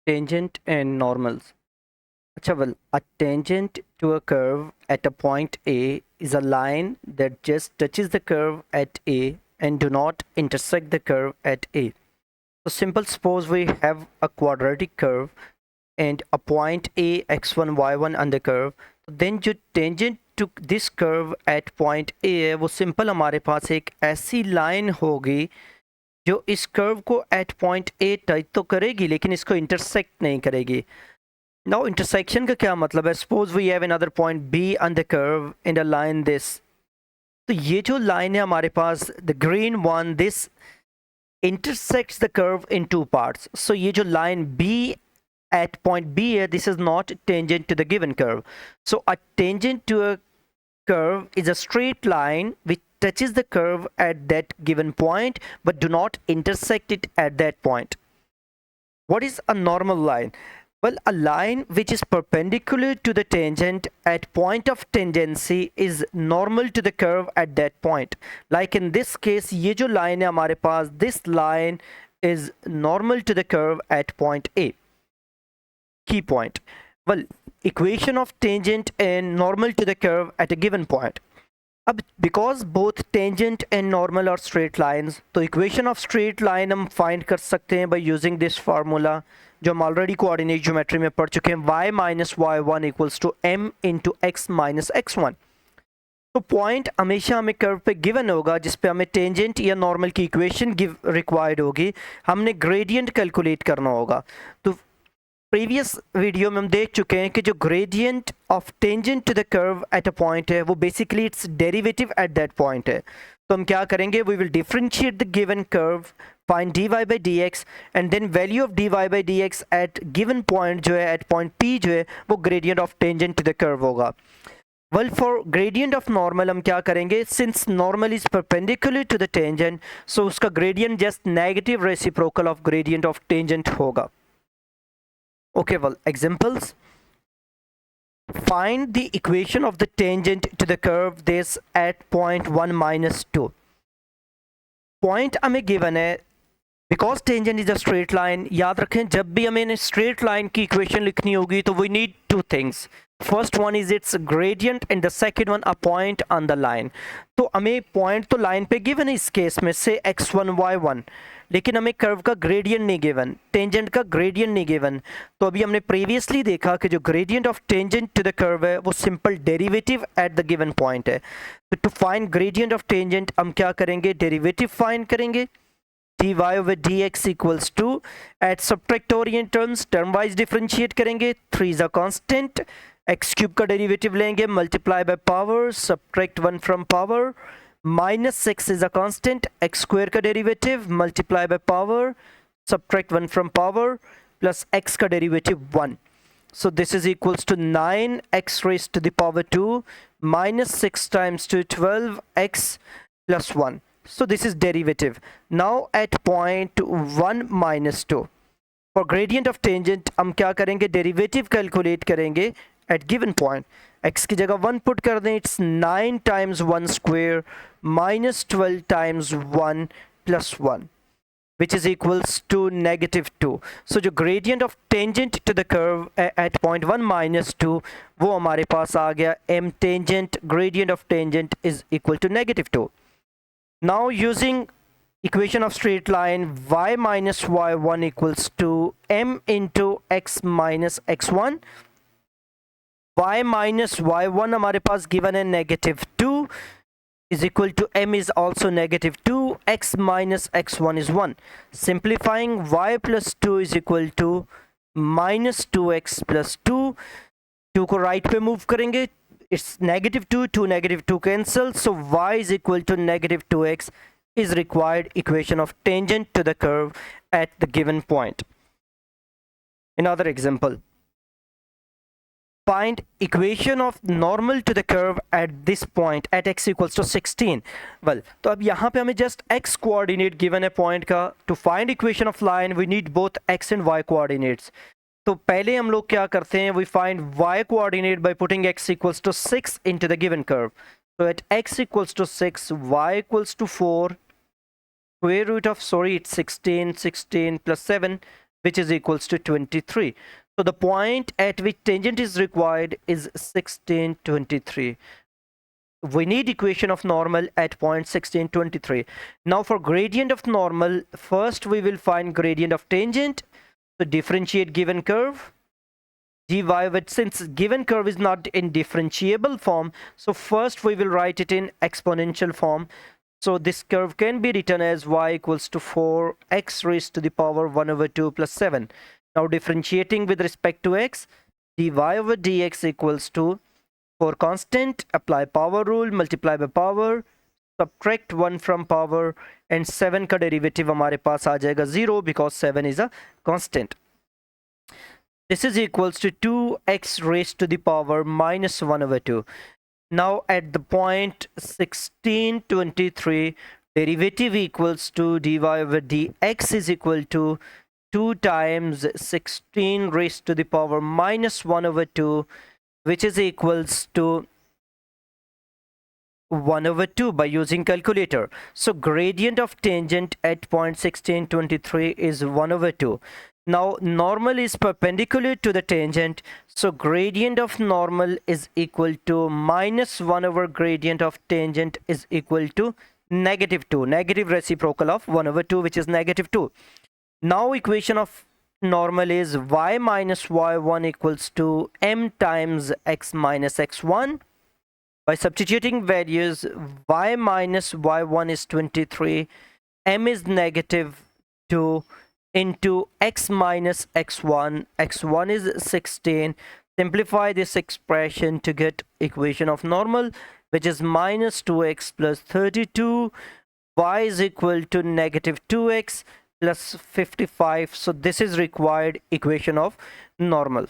Tangent and normals. Acha, well, a tangent to a curve at a point A is a line that just touches the curve at A and do not intersect the curve at A. So simple, suppose we have a quadratic curve and a point A x1 y1 on the curve, then जो tangent to this curve at point A है वो simple हमारे पास एक ऐसी line होगी जो इस curve को एट पॉइंट ए टच तो करेगी लेकिन इसको इंटरसेक्ट नहीं करेगी. नाउ इंटरसेक्शन का क्या मतलब है? Suppose we have another point B on the curve in a line this. तो ये जो लाइन है हमारे पास, the green one, this intersects the curve in two parts. So ये जो line B at point B है, this is not tangent to the given curve. So a tangent to a curve is a straight line which touches the curve at that given point but do not intersect it at that point. What is a normal line? Well, a line which is perpendicular to the tangent at point of tangency is normal to the curve at that point. Like in this case, ये जो line है हमारे पास, this line is normal to the curve at point A. Key point. Well, equation of tangent and normal to the curve at a given point. अब because both tangent and normal are straight lines, तो equation of straight line हम find कर सकते हैं by using this formula जो हम already coordinate geometry में पढ़ चुके हैं. y minus Y one equals to m into X minus X one. तो पॉइंट हमेशा हमें कर्व पे गिवन होगा जिस पे हमें टेंजेंट या नॉर्मल की इक्वेशन गिव रिक्वायर्ड होगी. हमने ग्रेडियंट कैलकुलेट करना होगा. तो प्रीवियस वीडियो में हम देख चुके हैं कि जो gradient of tangent to the curve at a point है वो basically it's derivative at that point है. तो हम क्या करेंगे? We will differentiate the given curve, find dy by dx and then value of dy by dx at given point जो है at point p जो है वो gradient of tangent to the curve होगा. Well, for gradient of normal हम क्या करेंगे? Since normal is perpendicular to the tangent, so उसका gradient just negative reciprocal of gradient of tangent होगा. Okay, well, examples. Find the equation of the tangent to the curve this at point 1 minus 2. Point हमें given है. Because tangent is a straight line, याद रखें जब भी हमें straight line की equation लिखनी होगी तो we need two things. First one is its gradient and the second one a point on the line. तो हमें point तो line पे given है इस केस में से x1 y1, लेकिन हमें कर्व का ग्रेडियंट नहीं गिवन, टेंजेंट का ग्रेडियंट नहीं गिवन. तो अभी हमने प्रीवियसली देखा कि जो gradient of tangent to the curve है वो simple derivative at the given point है. तो to find gradient of tangent हम क्या करेंगे? डेरिवेटिव फाइंड करेंगे. dy over dx equals to, at subtractorial terms term wise differentiate करेंगे. 3 is a constant, x cube का डेरिवेटिव लेंगे, multiply by power, subtract 1 from power. Minus 6 is a constant, x square का derivative, multiply by power, subtract 1 from power, plus x का derivative 1. So this is equals to 9x raised to the power 2 minus 6 times 2, 12x plus 1. So this is derivative. Now at point 1 minus 2, for gradient of tangent हम क्या करेंगे? Derivative calculate करेंगे at given point. x की जगह 1 put कर दें, it's 9 times 1 square minus 12 times 1 plus 1, which is equals to negative 2. So जो gradient of tangent to the curve at point 1 minus 2 वो हमारे पास आ गया m tangent gradient of tangent is equal to negative 2. Now using equation of straight line, y minus y1 equals to m into x minus x1. y minus y1 हमारे पास given है negative 2 is equal to m is also negative 2, x minus x1 is 1. Simplifying, y plus 2 is equal to minus 2x plus 2. 2 को right पे move करेंगे, it's negative 2, 2 negative 2 cancel, so y is equal to negative 2x is required equation of tangent to the curve at the given point. Another example. Find equation of normal to the curve at this point at x equals to 16. Well, तो अब यहाँ पे हमें just x coordinate given है point का. To find equation of line we need both x and y coordinates. तो पहले हम लोग क्या करते हैं? We find y coordinate by putting x equals to 6 into the given curve. So at x equals to 6, y equals to 4, square root of, sorry, it's 16, 16 plus 7, which is equals to 23. So the point at which tangent is required is 16, 23. We need equation of normal at point 16, 23. Now for gradient of normal, first we will find gradient of tangent. So differentiate given curve. dy with, since given curve is not in differentiable form, so first we will write it in exponential form. So this curve can be written as y equals to 4x raised to the power 1 over 2 plus 7. Now differentiating with respect to x, dy over dx equals to, for constant, apply power rule, multiply by power, subtract 1 from power, and 7 का derivative हमारे पास आ जाएगा 0 because 7 is a constant. This is equals to 2x raised to the power minus 1 over 2. Now at the point 16, 23, derivative equals to dy over dx is equal to 2 times 16 raised to the power minus 1 over 2, which is equals to 1 over 2 by using calculator. So gradient of tangent at point 16, 23 is 1 over 2. Now normal is perpendicular to the tangent, so gradient of normal is equal to minus 1 over gradient of tangent is equal to negative 2, negative reciprocal of 1 over 2, which is negative 2. Now equation of normal is y minus y1 equals to m times x minus x1. By substituting values, y minus y1 is 23, m is negative 2, into x minus x1, x1 is 16. Simplify this expression to get equation of normal, which is minus 2x plus 32, y is equal to negative 2x plus 55. So this is required equation of normal.